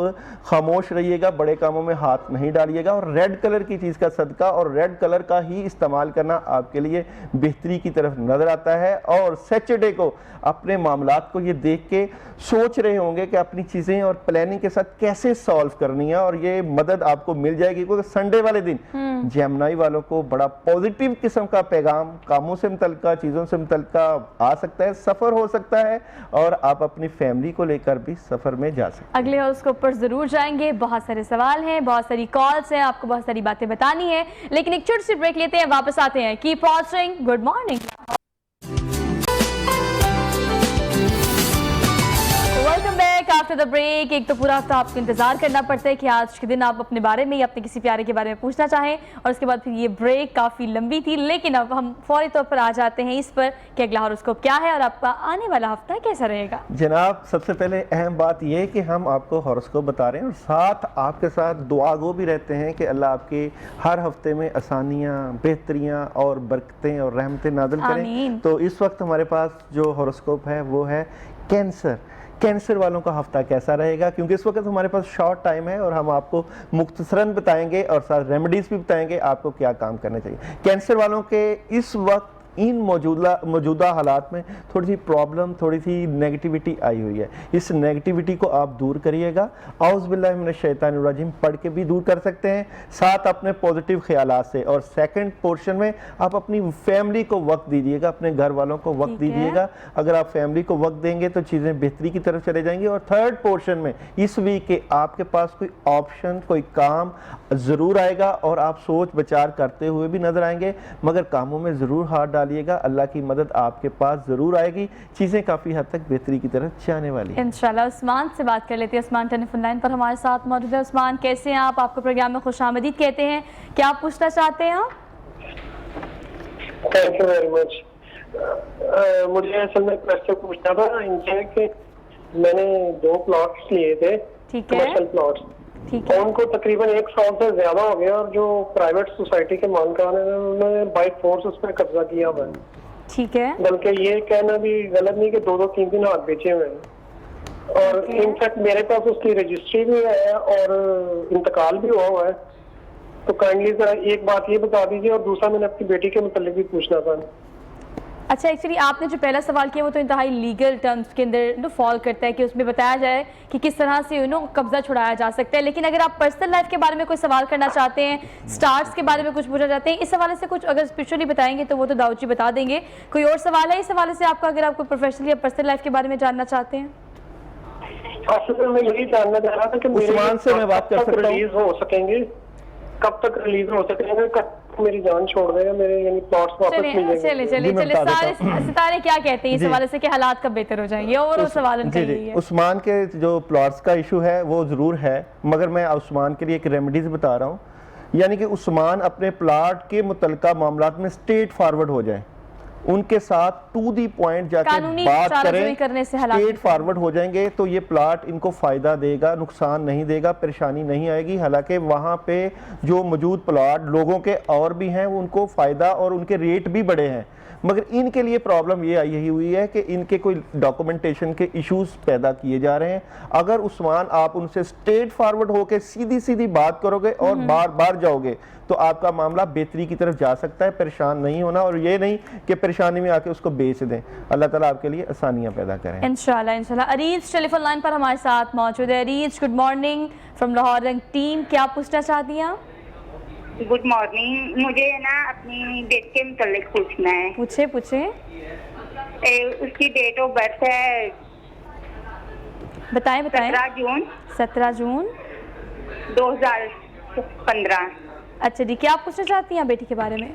खामोश रहिएगा, बड़े कामों में हाथ नहीं डालिएगा, और रेड कलर की चीज़ का सदका और रेड कलर का ही इस्तेमाल करना आपके लिए बेहतरी की तरफ नजर आता है। और सैटरडे को अपने मामलात को ये देख के सोच रहे होंगे कि अपनी चीज़ें और प्लानिंग के साथ कैसे सॉल्व करनी है, और ये मदद आपको मिल जाएगी। क्योंकि संडे वाले दिन जेमिनी वालों को बड़ा पॉजिटिव किस्म का पैगाम कामों से मुतल्लिका, चीज़ों से मुतल्लिका आ सकता है, सफ़र हो सकता है, और आप अपनी फैमिली को लेकर भी सफ़र में जा सकते हैं। अगले हॉरोस्कोप पर जरूर जाएंगे। बहुत सारे सवाल हैं, बहुत सारी कॉल्स हैं, आपको बहुत सारी बातें बतानी है, लेकिन एक छोटी सी ब्रेक लेते हैं, वापस आते हैं। Keep watching good morning. Welcome back after the break. एक तो पूरा हफ्ता आपको इंतजार करना पड़ता है कि आज के दिन आप अपने बारे में या अपने किसी प्यारे के बारे में पूछना चाहें, और उसके बाद फिर ये ब्रेक काफ़ी लंबी थी, लेकिन अब हम फौरी तौर पर आ जाते हैं इस पर कि अगला हॉरोस्कोप क्या है और आपका आने वाला हफ्ता कैसा रहेगा। जनाब, सबसे पहले अहम बात यह है कि हम आपको हॉरोस्कोप बता रहे हैं और साथ आपके साथ दुआ गो भी रहते हैं कि अल्लाह आपके हर हफ्ते में आसानियाँ, बेहतरियाँ और बरकतें और रहमतें नाज़िल करें। आमीन। तो इस वक्त हमारे पास जो हॉरोस्कोप है वो है कैंसर। कैंसर वालों का हफ्ता कैसा रहेगा, क्योंकि इस वक्त हमारे पास शॉर्ट टाइम है और हम आपको मुख्तसरन बताएंगे और साथ रेमेडीज भी बताएंगे आपको क्या काम करना चाहिए। कैंसर वालों के इस वक्त इन मौजूदा हालात में थोड़ी सी प्रॉब्लम, थोड़ी सी नेगेटिविटी आई हुई है। इस नेगेटिविटी को आप दूर करिएगा। औज़ु बिल्लाहि मिनश शैतानिर रजीम पढ़ के भी दूर कर सकते हैं, साथ अपने पॉजिटिव ख्यालात से। और सेकंड पोर्शन में आप अपनी फैमिली को वक्त दीजिएगा, अपने घर वालों को वक्त ठीक है। दीजिएगा। अगर आप फैमिली को वक्त देंगे तो चीज़ें बेहतरी की तरफ चले जाएंगी। और थर्ड पोर्शन में इस वीक के आपके पास कोई ऑप्शन, कोई काम ज़रूर आएगा और आप सोच विचार करते हुए भी नजर आएंगे, मगर कामों में ज़रूर हाथ डालिएगा। अल्लाह की मदद आपके पास ज़रूर आएगी, चीज़ें काफ़ी हद तक बेहतरी की तरफ जाने वाली हैं। इंशाल्लाह। उस्मान से बात कर लेते हैं। उस्मान टेलीफोन लाइन पर हमारे साथ मौजूद है। उस्मान, कैसे हैं आप? आपको प्रोग्राम में खुशामदीद कहते हैं। क्या आप पूछना चाहते हैं आप? Thank you very much. मुझे असल में क्वेश्चन पूछना था इनसे कि मैंने 2 प्लॉट्स लिए थे, ठीक है। कमर्शियल प्लॉट्स, ठीक है। उनको तकरीबन 1 साल से ज्यादा हो गया, और जो प्राइवेट सोसाइटी के मालिकान हैं उन्होंने बाय फोर्स उस पर कब्जा किया हुआ है। ठीक है। बल्कि ये कहना भी गलत नहीं कि 2-2, 3-3 हाथ बेचे हुए हैं। और Okay. इनफैक्ट मेरे पास उसकी रजिस्ट्री भी है और इंतकाल भी हुआ है। तो काइंडली जरा एक बात ये बता दीजिए, और दूसरा मैंने अपनी बेटी के मुतालिक भी पूछना था। अच्छा, एक्चुअली आपने जो पहला सवाल किया वो तो इंतहाई लीगल टर्म्स के अंदर फॉल करता है कि उसमें बताया जाए कि किस तरह से कब्जा छुड़ाया जा सकता है। लेकिन अगर आप पर्सनल लाइफ के बारे में कोई सवाल करना चाहते हैं, स्टार्स के बारे में कुछ पूछना चाहते हैं, इस हवाले से कुछ अगर स्पिरिचुअली बताएंगे तो वो तो दाऊद जी बता देंगे। कोई और सवाल है इस हवाले से आपका, अगर आपको प्रोफेशनल या पर्सनल लाइफ के बारे में जानना चाहते हैं? असल में मैं यही जानना चाह रहा था कि उस्मान से मैं बात कर सकता हूं? रिलीज हो सकेंगे, कब तक रिलीज हो सकेंगे, कब मेरी जान छोड़ देगा, मेरे यानी प्लॉट्स वापस मिल जाएंगे? चले सारे सितारे क्या कहते हैं इस हवाले से कि हालात कब बेहतर हो जाएंगे? और सवाल उनका यही है। उस्मान के जो प्लॉट्स का इशू है वो ज़रूर है, मगर मैं उस्मान के लिए एक रेमेडीज बता रहा हूँ, यानी कि उस्मान अपने प्लॉट के मुतल्लिका मामलात में स्ट्रेट फॉरवर्ड हो जाए, उनके साथ टू दी पॉइंट जाके बात करें, स्ट्रेट फॉरवर्ड हो जाएंगे तो ये प्लॉट इनको फायदा देगा, नुकसान नहीं देगा, परेशानी नहीं आएगी। हालांकि वहाँ पे जो मौजूद प्लॉट लोगों के और भी हैं, उनको फायदा और उनके रेट भी बड़े हैं, मगर इनके लिए प्रॉब्लम ये आई हुई है कि इनके कोई डॉक्यूमेंटेशन के इश्यूज पैदा किए जा रहे हैं। अगर उस्मान आप उनसे स्ट्रेट फॉरवर्ड होकर सीधी सीधी बात करोगे और बार बार जाओगे तो आपका मामला बेहतरी की तरफ जा सकता है। परेशान नहीं होना, और ये नहीं कि परेशानी में आके उसको बेच दें। अल्लाह ताला आपके लिए आसानियां पैदा करें इंशाल्लाह इंशाल्लाह। अरीज टेलीफोन लाइन पर हमारे साथ मौजूद है। Areej, good morning from Lahore रंग टीम, क्या पूछना चाहती हैं आप? गुड मॉर्निंग, मुझे ना अपनी डेट के मुतालिक पूछना है। पूछे उसकी डेट ऑफ बर्थ है बताएं 17 जून 2015। अच्छा जी, क्या आप पूछना चाहती हैं बेटी के बारे में?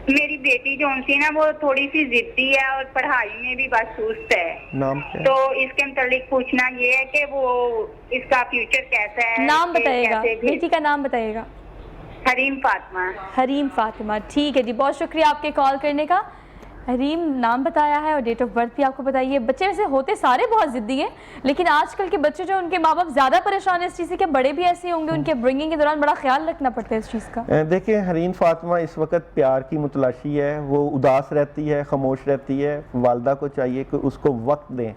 मेरी बेटी जो सी ना वो थोड़ी सी जिद्दी है और पढ़ाई में भी बस सुस्त है। नाम क्या? तो इसके मुतालिक पूछना ये है कि वो इसका फ्यूचर कैसा है। नाम बताइएगा, बेटी का नाम बताइएगा। हरीम फातिमा। हरीम फातिमा, ठीक है जी, बहुत शुक्रिया आपके कॉल करने का। हरीम नाम बताया है और डेट ऑफ बर्थ भी आपको बताइए। बच्चे वैसे होते सारे बहुत जिद्दी हैं, लेकिन आजकल के बच्चे जो उनके माँ बाप ज़्यादा परेशान है इस चीज़ से कि बड़े भी ऐसे होंगे, उनके ब्रिंगिंग के दौरान बड़ा ख्याल रखना पड़ता है इस चीज़ का। देखिए, हरीम फातिमा इस वक्त प्यार की मुतलाशी है, वो उदास रहती है, खामोश रहती है। वालदा को चाहिए कि उसको वक्त दें।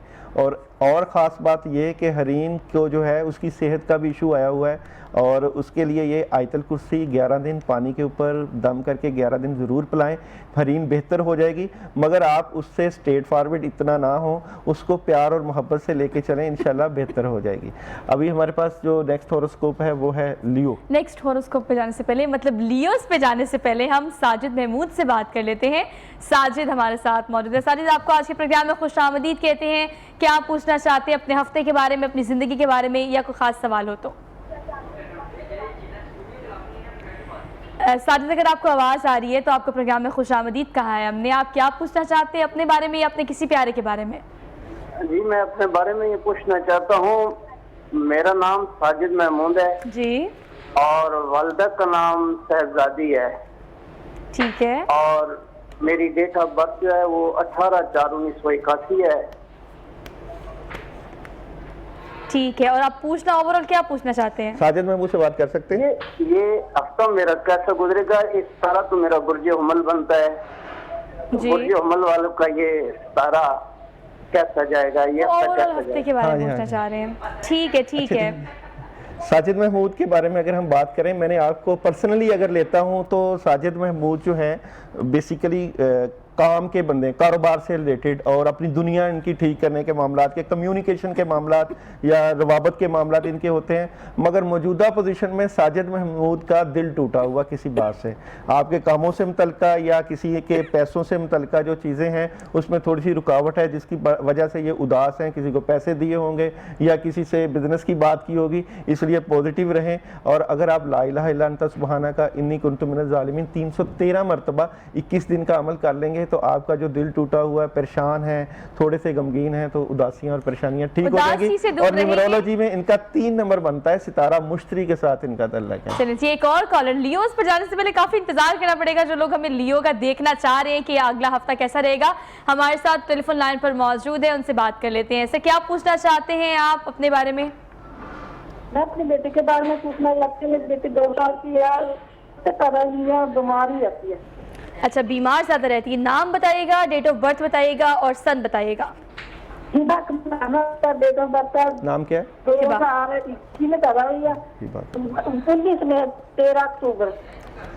और ख़ास बात ये कि हरीम को जो है उसकी सेहत का भी इशू आया हुआ है, और उसके लिए ये आयतल कुर्सी 11 दिन पानी के ऊपर दम करके 11 दिन ज़रूर पिलाएं। हरीम बेहतर हो जाएगी, मगर आप उससे स्ट्रेट फॉरवर्ड इतना ना हो, उसको प्यार और मोहब्बत से लेके चलें, इंशाल्लाह बेहतर हो जाएगी। अभी हमारे पास जो नेक्स्ट हॉरोस्कोप है वो है लियो। नेक्स्ट हॉरोस्कोप पे जाने से पहले, मतलब लियोस पे जाने से पहले, हम साजिद महमूद से बात कर लेते हैं। साजिद हमारे साथ मौजूद है। साजिद, आपको आज के प्रोग्राम में खुशामदीद कहते हैं। क्या आप पूछना चाहते हैं अपने हफ्ते के बारे में, अपनी ज़िंदगी के बारे में, या कोई ख़ास सवाल हो तो? साजिद, अगर आपको आवाज़ आ रही है तो आपको प्रोग्राम में खुशामदीद कहा है हमने। आप क्या पूछना चाहते हैं अपने बारे में या अपने किसी प्यारे के बारे में? जी, मैं अपने बारे में ये पूछना चाहता हूँ। मेरा नाम साजिद महमूद है जी, और वालिदा का नाम शहजादी है। ठीक है। और मेरी डेट ऑफ बर्थ जो है वो 18/4/1981 है। ठीक है, और आप पूछना ओवरऑल क्या पूछना चाहते हैं? साजिद महमूद से बात कर सकते हैं। ये हफ्ता मेरा कैसा गुजरेगा, इस सारा तो मेरा बुर्ज हमल बनता है, तो बुर्ज हमल वालों का ये सारा कैसा जाएगा, ये हफ्ते के बारे में पूछना चाह रहे हैं। ठीक है, ठीक है। साजिद महमूद के बारे में अगर हम बात करें, मैंने आपको पर्सनली अगर लेता हूं तो साजिद महमूद जो है बेसिकली काम के बंदे, कारोबार से रिलेटेड, और अपनी दुनिया इनकी ठीक करने के मामलात के, कम्युनिकेशन के मामलात या रवाबत के मामलात इनके होते हैं। मगर मौजूदा पोजीशन में साजिद महमूद का दिल टूटा हुआ किसी बात से, आपके कामों से मुतल्लिका या किसी के पैसों से मुतल्लिका जो चीज़ें हैं उसमें थोड़ी सी रुकावट है, जिसकी वजह से ये उदास हैं। किसी को पैसे दिए होंगे या किसी से बिजनेस की बात की होगी, इसलिए पॉजिटिव रहें। और अगर आप ला इलाहा इल्ला अंता सुब्हाना का इन्नी कुन्तु मिनज़ ज़ालिमीन 313 मरतबा 21 दिन का अमल कर लेंगे तो आपका जो दिल टूटा हुआ है, परेशान है, थोड़े से गमगीन है, तो उदासियां और परेशानियां ठीक हो जाएंगी। और न्यूमरोलॉजी में इनका 3 नंबर बनता है, सितारा मुश्तरी के साथ इनका तल्लुक है। चलिए, एक और कॉलर। लियोस पर जाने से पहले काफी इंतजार करना पड़ेगा, जो लोग हमें लियो का देखना चाह रहे हैं कि अगला हफ्ता कैसा रहेगा, हमारे साथ टेलीफोन लाइन पर मौजूद है, उनसे बात कर लेते हैं। ऐसे क्या पूछना चाहते हैं आप अपने बारे में? मैं अपने बेटे के बारे में पूछना चाहती हूँ। मेरी बेटी 2 साल की है, बीमारी रहती है। अच्छा, बीमार ज्यादा रहती है। नाम बताइएगा, डेट ऑफ बर्थ बताइएगा और सन बताइएगा। हिबा का डेट ऑफ बर्थ नाम क्या है? 2021 में पैदा हुई है, हिबा। 19 में 13 अक्टूबर।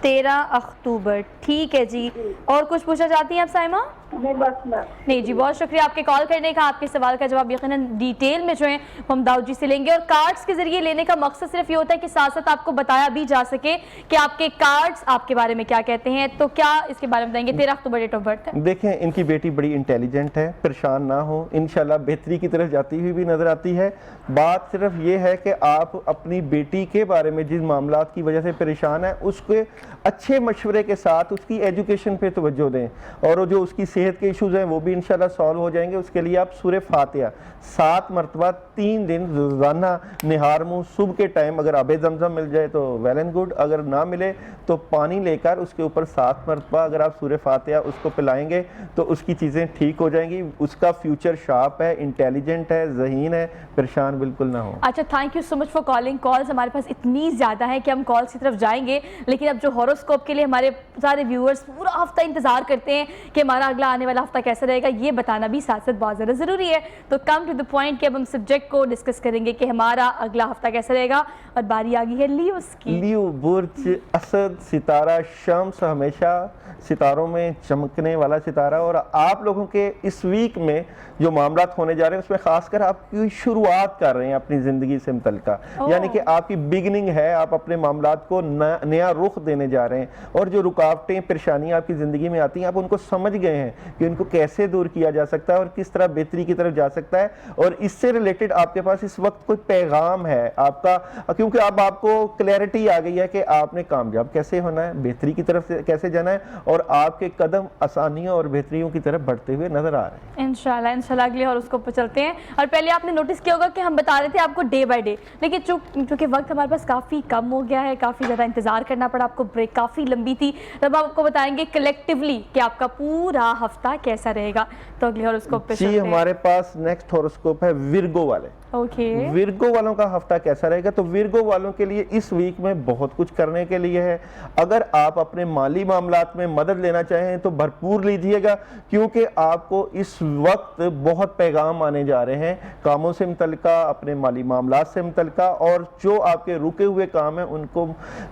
13 अक्टूबर, ठीक है जी। और कुछ पूछना चाहती हैं आप साइमा? नहीं बस मैं नहीं जी, बहुत शुक्रिया आपके कॉल करने का। आपके सवाल का जवाब यकीनन डिटेल में जो है हम दाऊद जी से लेंगे। और कार्ड्स के जरिए लेने का मकसद सिर्फ ये होता है कि साथ साथ आपको बताया भी जा सके कि आपके कार्ड्स आपके बारे में क्या कहते हैं। तो क्या इसके बारे में बताएंगे? 13 अक्टूबर डेट ऑफ बर्थ है। देखें, इनकी बेटी बड़ी इंटेलिजेंट है, परेशान ना हो, इंशाल्लाह बेहतरी की तरफ जाती हुई भी नजर आती है। बात सिर्फ ये है कि आप अपनी बेटी के बारे में जिन मामलात की वजह से परेशान है उसके अच्छे मशवरे के साथ उसकी एजुकेशन पे तवज्जो दें, और जो उसकी सेहत के इश्यूज हैं वो भी इंशाल्लाह सॉल्व हो जाएंगे। उसके लिए आप सूरह फातिहा 7 मरतबा 3 दिन रोजाना निहार मुँह सुबह के टाइम, अगर आबे जमजम मिल जाए तो वेल एंड गुड, अगर ना मिले तो पानी लेकर उसके ऊपर 7 मरतबा अगर आप सूरह फातिहा उसको पिलाएंगे तो उसकी चीज़ें ठीक हो जाएंगी। उसका फ्यूचर शार्प है, इंटेलिजेंट है, ज़हीन है, परेशान बिल्कुल ना हो। अच्छा, thank you so much for calling. Calls हमारे पास इतनी ज़्यादा है कि हम कॉल्स की तरफ जाएंगे, लेकिन अब जो हॉरोस्कोप के लिए हमारे सारे व्यूअर्स पूरा हफ्ता इंतजार करते हैं कि हमारा अगला आने वाला हफ्ता कैसा रहेगा, ये बताना भी साथ साथ बहुत ज़्यादा ज़रूरी है। तो कम टू द पॉइंट कि अब हम सब्जेक्ट को डिस्कस करेंगे कि हमारा अगला हफ्ता कैसा रहेगा। और बारी आ गई है लियोस की। लियो बुर्ज असद सितारा शम्स, हमेशा सितारों में चमकने वाला सितारा। और आप लोगों के इस वीक में जो मामलात होने जा रहे हैं उसमें खासकर आपकी शुरुआत कर रहे हैं अपनी ज़िंदगी से मुतल्लिका, यानी कि आपकी बिगनिंग है, आप अपने मामलात को नया रुख देने जा रहे हैं। और जो रुकावटें परेशानियां आपकी ज़िंदगी में आती हैं आप उनको समझ गए हैं कि उनको कैसे दूर किया जा सकता है और किस तरह बेहतरी की तरफ जा सकता है। और इससे रिलेटेड आपके पास इस वक्त कोई पैगाम है आपका, क्योंकि अब आपको क्लैरिटी आ गई है कि आपने कामयाब कैसे होना है, बेहतरी की तरफ कैसे जाना है, और आपके कदम आसानियों और बेहतरियों की तरफ बढ़ते हुए नजर आ रहे हैं। इंशाल्लाह अगले हॉरोस्कोप पर चलते हैं। और पहले आपने नोटिस किया होगा कि हम बता रहे थे आपको डे बाय डे, लेकिन चूंकि वक्त हमारे पास काफ़ी कम हो गया है, काफ़ी ज़्यादा इंतजार करना पड़ा, आपको ब्रेक काफ़ी लंबी थी, तब आपको बताएंगे कलेक्टिवली कि आपका पूरा हफ्ता कैसा रहेगा। तो अगले हॉरोस्कोप पे जी, हमारे पास नेक्स्ट हॉरोस्कोप है विर्गो वाले। ओके, विर्गो वालों का हफ्ता कैसा रहेगा? तो विर्गो वालों के लिए इस वीक में बहुत कुछ करने के लिए है। अगर आप अपने माली मामलात में मदद लेना चाहें तो भरपूर लीजिएगा, क्योंकि आपको इस वक्त बहुत पैगाम आने जा रहे हैं कामों से मुतल्लिका, अपने माली मामलात से मुतल्लिका, और जो आपके रुके हुए काम है उनको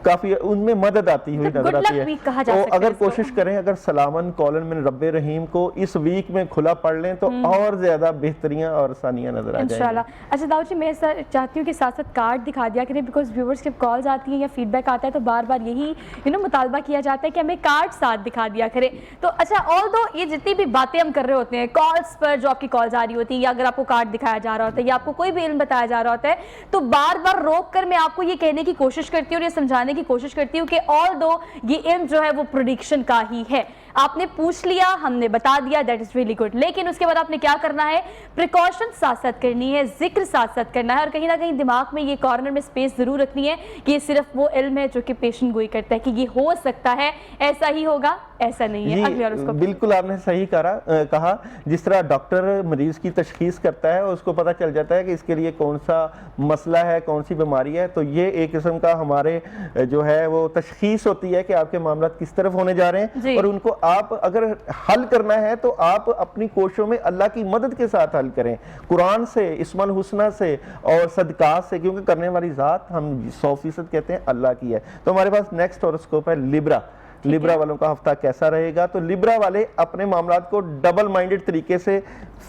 काफ़ी उनमें मदद आती हुई नजर आती है। तो अगर कोशिश करें, अगर सलामन कौलन मिन रब्बे रहीम को इस वीक में खुला पढ़ लें तो और ज़्यादा बेहतरियाँ और आसानियाँ नजर आ जाएंगी। अच्छा दाऊद जी, मैं चाहती हूँ कि साथ साथ कार्ड दिखा दिया करें, बिकॉज व्यूवर्स के कॉल्स आती हैं या फीडबैक आता है तो बार बार यही मुतालबा किया जाता है कि हमें कार्ड साथ दिखा दिया करें। तो अच्छा, ऑल दो ये जितनी भी बातें हम कर रहे होते हैं कॉल्स पर, जो आपकी कॉल्स आ रही होती है या अगर आपको कार्ड दिखाया जा रहा होता है या आपको कोई भी इल्म बताया जा रहा होता है, तो बार बार रोक कर मैं आपको ये कहने की कोशिश करती हूँ और ये समझाने की कोशिश करती हूँ कि ऑल दो ये इल्म जो है वो प्रेडिक्शन का ही है। आपने पूछ लिया, हमने बता दिया, दैट इज रियली गुड, लेकिन उसके बाद आपने क्या करना है? प्रिकॉशन साथ साथ करनी है, जिक्र साथ साथ करना है, और कहीं ना कहीं दिमाग में ये कॉर्नर में स्पेस जरूर रखनी है कि ये सिर्फ वो इल्म है जो कि पेशन गोई करता है कि ये हो सकता है, ऐसा ही होगा, ऐसा नहीं है। अगले उसको बिल्कुल आपने सही कहा। जिस तरह डॉक्टर मरीज की तशखीस करता है, उसको पता चल जाता है कि इसके लिए कौन सा मसला है, कौन सी बीमारी है, तो ये एक किस्म का हमारे जो है वो तशखीस होती है कि आपके मामला किस तरफ होने जा रहे हैं। और उनको आप अगर हल करना है तो आप अपनी कोशिशों में अल्लाह की मदद के साथ हल करें, कुरान से, इस्मुल हुस्ना से और सदकात से, क्योंकि करने वाली ज़ात हम 100% कहते हैं अल्लाह की है। तो हमारे पास नेक्स्ट हॉरोस्कोप है लिब्रा। लिब्रा वालों का हफ्ता कैसा रहेगा? तो लिब्रा वाले अपने मामलात को डबल माइंडेड तरीके से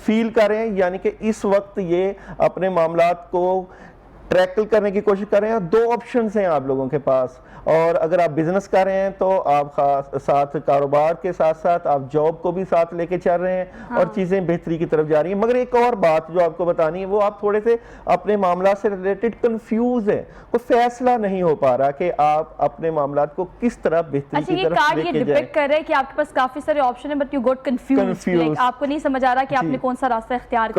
फील करें, यानी कि इस वक्त ये अपने मामलात को ट्रैकल करने की कोशिश कर रहे हैं। 2 ऑप्शंस हैं आप लोगों के पास, और अगर आप बिजनेस कर रहे हैं तो आप साथ कारोबार के साथ साथ आप जॉब को भी साथ लेके चल रहे हैं। और चीज़ें बेहतरी की तरफ जा रही हैं। मगर एक और बात जो आपको बतानी है, वो आप थोड़े से अपने मामला से रिलेटेड कंफ्यूज है, कोई फैसला नहीं हो पा रहा कि आप अपने मामला को किस तरह बेहतरी की तरफ लेके जाएं। डिपेंड कर रहा है कि आपके पास काफी सारे ऑप्शन है, बट यू गॉट कंफ्यूज, आपको नहीं समझ आ रहा कि आपने कौन सा रास्ता इख्तियार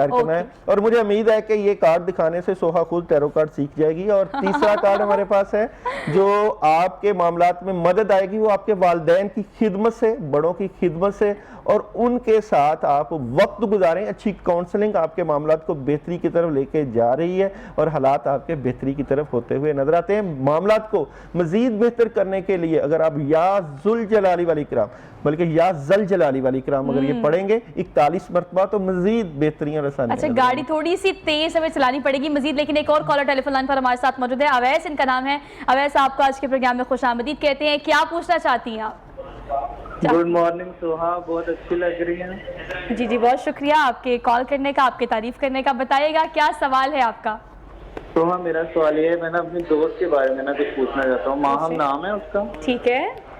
करना है। और मुझे उम्मीद है कि ये कार्ड दिखाने से सोहा खुद टैरो कार्ड सीख जाएगी। और तीसरा कार्ड हमारे पास है जो आपके मामलात में मदद आएगी, वो आपके वालिदैन की खिदमत से, बड़ों की खिदमत से, और उनके साथ आप वक्त गुजारें। अच्छी काउंसलिंग आपके मामलात को बेहतरी की तरफ लेके जा रही है और हालात आपके बेहतरी की तरफ होते हुए नजर आते हैं। मामलात को मजीद बेहतर करने के लिए अगर आप या जुल जलाली वाली कराम बल्कि या जल जलाली वाली कराम अगर ये पढ़ेंगे 41 मरतबा तो मजीद बेहतरीन और आसानी। अच्छा, गाड़ी थोड़ी सी तेज हमें चलानी पड़ेगी मजीद, लेकिन एक और कॉलर टेलीफोन लाइन पर हमारे साथ मौजूद है। अवैस इनका नाम है। अवैस, आपको आज के प्रोग्राम में खुशामदीद कहते हैं। क्या पूछना चाहती हैं आप? गुड मॉर्निंग सोहा, बहुत अच्छी लग रही है। जी जी, बहुत शुक्रिया आपके कॉल करने का, आपके तारीफ करने का। बताइएगा क्या सवाल है आपका? सोहा, मेरा सवाल ये है, मैं ना अपनी दोस्त के बारे में ना कुछ पूछना चाहता हूँ। माहम नाम है उसका। ठीक है।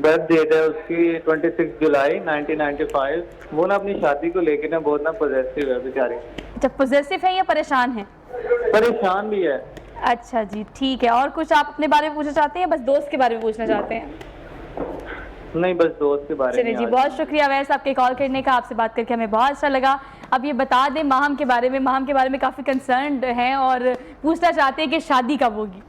बर्थ डेट है उसकी 26 जुलाई 1995। वो ना अपनी शादी को लेकर ना बहुत ना पॉजिटिव है बेचारी। अच्छा, पॉजिटिव है या परेशान है? परेशान भी है। अच्छा जी, ठीक है। और कुछ आप अपने बारे में पूछना चाहते हैं, बस दोस्त के बारे में पूछना चाहते हैं? नहीं, बस दोस्त के बारे में। चलिए जी, बहुत शुक्रिया वैसे आपके कॉल करने का। आपसे बात करके हमें बहुत अच्छा लगा। अब ये बता दें माहम के बारे में काफ़ी कंसर्न्ड हैं और पूछना चाहते हैं कि शादी कब होगी।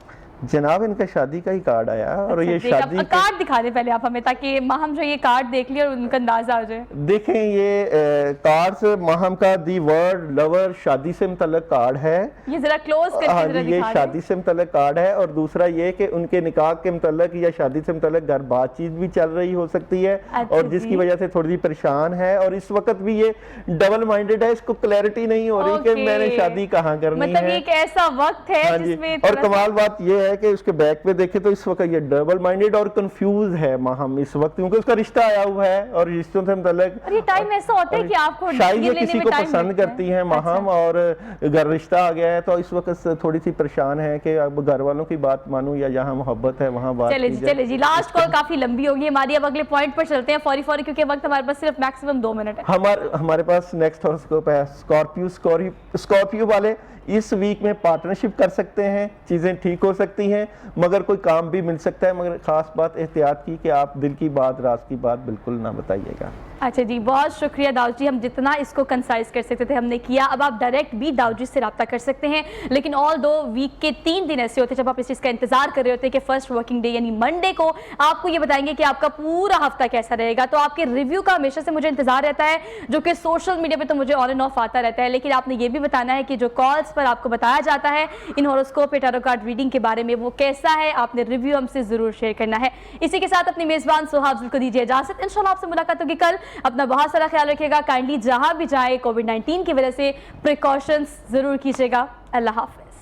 जनाब, इनका शादी का ही कार्ड आया और ये शादी कार्ड दिखा दें पहले आप हमें, ताकि माहम जो ये कार्ड देख लिया और उनका अंदाजा हो जाए। देखें, ये कार्ड से माहम का दी वर्ड लवर शादी से मुतल्लक कार्ड है। ये जरा क्लोज करके हाँ जरा जी, ये दिखा शादी से मुतल्लक कार्ड है। और दूसरा ये कि उनके निकाह के मुतल्लक या शादी से मुतल्लक घर बातचीत भी चल रही हो सकती है। अच्छा और जिसकी वजह से थोड़ी सी परेशान है और इस वक्त भी ये डबल माइंडेड है। इसको क्लैरिटी नहीं हो रही कि मैंने शादी कहाँ करनी है। मतलब एक ऐसा वक्त है जिसमें और कमाल बात ये है कि उसके बैक पे देखे तो इस वक्त ये डबल माइंडेड और कंफ्यूज है माहम इस वक्त, क्योंकि उसका रिश्ता आया हुआ है और रिश्तों से मुतल्लिक और ये टाइम ऐसा होता है कि आपको शायद ये किसी को पसंद करती हैं माहम और घर रिश्ता आ गया है, तो इस वक्त थोड़ी सी परेशान है कि अब घर वालों की बात मानूं या जहाँ मोहब्बत है वहाँ बात। चले जी, लास्ट कॉल काफी लंबी होगी हमारी। अब अगले पॉइंट पर चलते हैं फौरी क्योंकि वक्त हमारे पास सिर्फ मैक्सिमम 2 मिनट है। हमारे पास नेक्स्ट हॉरोस्कोप है स्कॉर्पियो वाले। इस वीक में पार्टनरशिप कर सकते हैं, चीज़ें ठीक हो सकती हैं, मगर कोई काम भी मिल सकता है। मगर खास बात एहतियात की कि आप दिल की बात, राज की बात बिल्कुल ना बताइएगा। अच्छा जी, बहुत शुक्रिया दाऊद जी। हम जितना इसको कंसाइज कर सकते थे हमने किया। अब आप डायरेक्ट भी दाऊद जी से रब्ता कर सकते हैं, लेकिन ऑल दो वीक के 3 दिन ऐसे होते हैं जब आप इस चीज़ का इंतजार कर रहे होते हैं कि फर्स्ट वर्किंग डे यानी मंडे को आपको ये बताएंगे कि आपका पूरा हफ्ता कैसा रहेगा। तो आपके रिव्यू का हमेशा से मुझे इंतजार रहता है, जो कि सोशल मीडिया पर तो मुझे ऑन एंड ऑफ आता रहता है, लेकिन आपने ये भी बताना है कि जो कॉल्स पर आपको बताया जाता है इन हॉरोस्कोप या टैरो कार्ड रीडिंग के बारे में, वो कैसा है। आपने रिव्यू हमसे जरूर शेयर करना है। इसी के साथ अपनी मेजबान सोहा अफजल को दीजिए इजाजत। इंशाल्लाह आपसे मुलाकात होगी कल। अपना बहुत सारा ख्याल रखिएगा। काइंडली जहां भी जाए कोविड-19 की वजह से प्रिकॉशंस जरूर कीजिएगा। अल्लाह हाफिज।